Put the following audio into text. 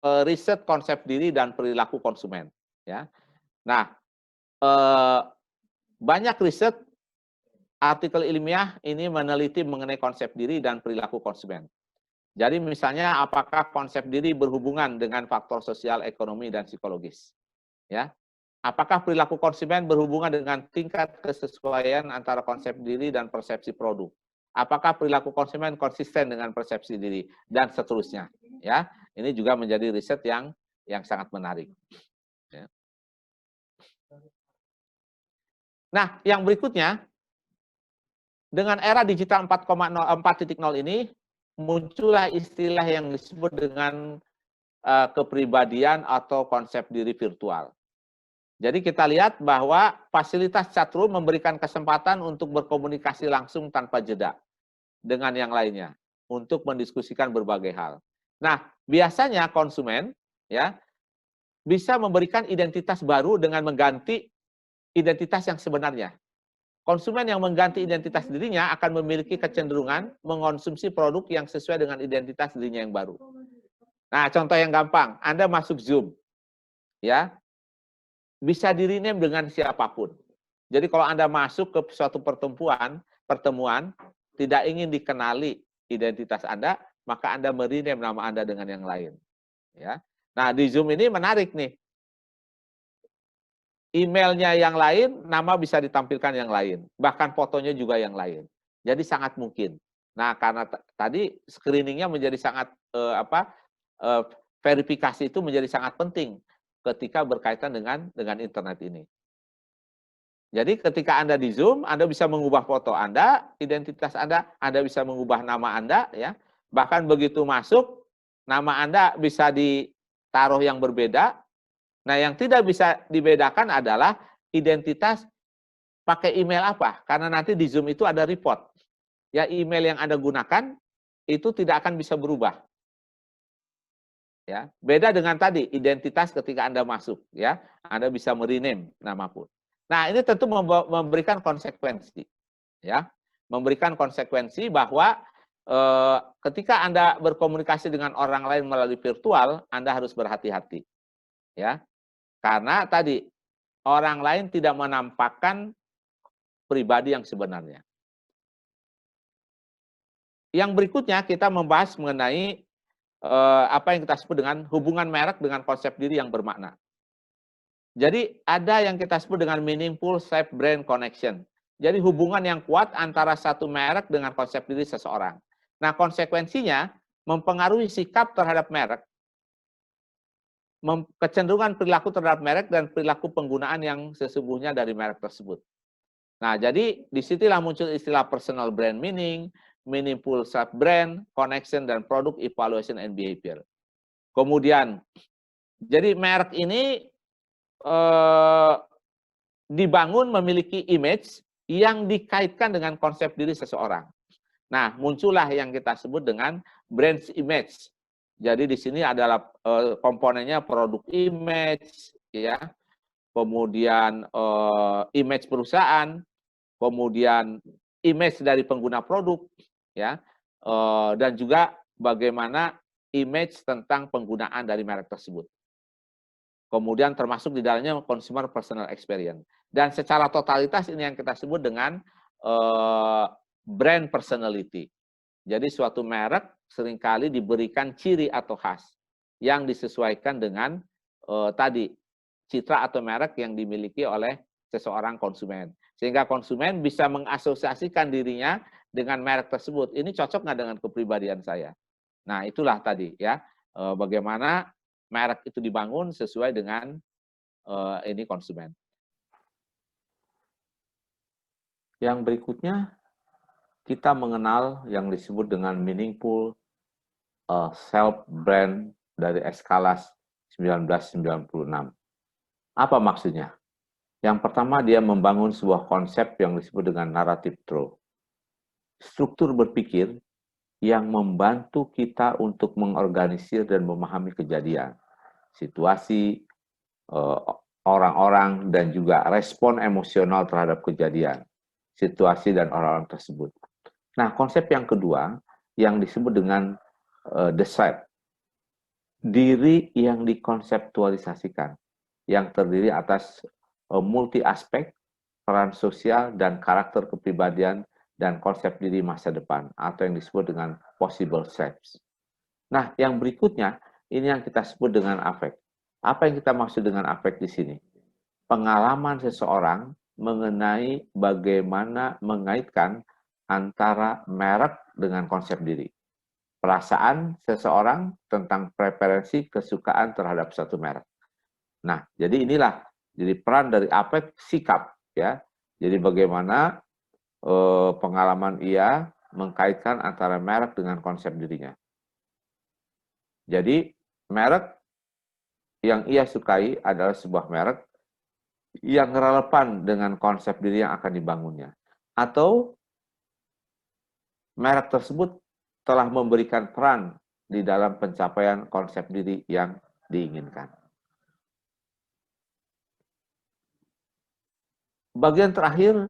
riset konsep diri dan perilaku konsumen, ya. Nah, eee, banyak riset artikel ilmiah ini meneliti mengenai konsep diri dan perilaku konsumen. Jadi misalnya apakah konsep diri berhubungan dengan faktor sosial, ekonomi, dan psikologis, ya. Apakah perilaku konsumen berhubungan dengan tingkat kesesuaian antara konsep diri dan persepsi produk? Apakah perilaku konsumen konsisten dengan persepsi diri dan seterusnya, ya. Ini juga menjadi riset yang sangat menarik, ya. Nah, yang berikutnya, dengan era digital 4.0 ini muncullah istilah yang disebut dengan kepribadian atau konsep diri virtual. Jadi kita lihat bahwa fasilitas chatroom memberikan kesempatan untuk berkomunikasi langsung tanpa jeda dengan yang lainnya untuk mendiskusikan berbagai hal. Nah, biasanya konsumen ya bisa memberikan identitas baru dengan mengganti identitas yang sebenarnya. Konsumen yang mengganti identitas dirinya akan memiliki kecenderungan mengonsumsi produk yang sesuai dengan identitas dirinya yang baru. Nah, contoh yang gampang, Anda masuk Zoom, ya, bisa di-rename dengan siapapun. Jadi kalau Anda masuk ke suatu pertemuan, tidak ingin dikenali identitas Anda, maka Anda me-rename nama Anda dengan yang lain. Ya. Nah, di Zoom ini menarik nih. Emailnya yang lain, nama bisa ditampilkan yang lain. Bahkan fotonya juga yang lain. Jadi sangat mungkin. Nah, karena tadi screeningnya menjadi sangat, verifikasi itu menjadi sangat penting ketika berkaitan dengan internet ini. Jadi ketika Anda di Zoom, Anda bisa mengubah foto Anda, identitas Anda bisa mengubah nama Anda, ya. Bahkan begitu masuk, nama Anda bisa ditaruh yang berbeda. Nah, yang tidak bisa dibedakan adalah identitas pakai email apa, karena nanti di Zoom itu ada report. Ya, email yang Anda gunakan itu tidak akan bisa berubah. Ya, beda dengan tadi identitas ketika Anda masuk, ya. Anda bisa me-rename nama pun. Nah, ini tentu memberikan konsekuensi, ya. Memberikan konsekuensi bahwa ketika Anda berkomunikasi dengan orang lain melalui virtual, Anda harus berhati-hati, ya. Karena tadi orang lain tidak menampakkan pribadi yang sebenarnya. Yang berikutnya kita membahas mengenai apa yang kita sebut dengan hubungan merek dengan konsep diri yang bermakna. Jadi ada yang kita sebut dengan meaningful self-brand connection. Jadi hubungan yang kuat antara satu merek dengan konsep diri seseorang. Nah, konsekuensinya mempengaruhi sikap terhadap merek, kecenderungan perilaku terhadap merek, dan perilaku penggunaan yang sesungguhnya dari merek tersebut. Nah, jadi disitulah muncul istilah personal brand meaning, meaningful self-brand, connection, dan product evaluation and behavior. Kemudian, jadi merek ini dibangun memiliki image yang dikaitkan dengan konsep diri seseorang. Nah, muncullah yang kita sebut dengan brand image. Jadi di sini adalah komponennya produk image, ya, kemudian image perusahaan, kemudian image dari pengguna produk, ya, dan juga bagaimana image tentang penggunaan dari merek tersebut. Kemudian termasuk di dalamnya consumer personal experience. Dan secara totalitas ini yang kita sebut dengan brand personality. Jadi suatu merek seringkali diberikan ciri atau khas yang disesuaikan dengan tadi citra atau merek yang dimiliki oleh seseorang konsumen. Sehingga konsumen bisa mengasosiasikan dirinya dengan merek tersebut. Ini cocok nggak dengan kepribadian saya? Nah, itulah tadi ya, bagaimana merek itu dibangun sesuai dengan ini konsumen. Yang berikutnya, kita mengenal yang disebut dengan meaningful self-brand dari Escalas 1996. Apa maksudnya? Yang pertama, dia membangun sebuah konsep yang disebut dengan narrative truth. Struktur berpikir yang membantu kita untuk mengorganisir dan memahami kejadian, situasi, orang-orang, dan juga respon emosional terhadap kejadian, situasi, dan orang-orang tersebut. Nah, konsep yang kedua yang disebut dengan the set. diri yang dikonseptualisasikan, yang terdiri atas multi aspek, peran sosial, dan karakter kepribadian dan konsep diri masa depan, atau yang disebut dengan possible selves. Nah, yang berikutnya, ini yang kita sebut dengan afek. Apa yang kita maksud dengan afek di sini? Pengalaman seseorang mengenai bagaimana mengaitkan antara merek dengan konsep diri. Perasaan seseorang tentang preferensi kesukaan terhadap satu merek. Nah, jadi inilah jadi peran dari afek sikap ya. Jadi bagaimana pengalaman ia mengkaitkan antara merek dengan konsep dirinya. Jadi merek yang ia sukai adalah sebuah merek yang relevan dengan konsep diri yang akan dibangunnya. Atau merek tersebut telah memberikan peran di dalam pencapaian konsep diri yang diinginkan. Bagian terakhir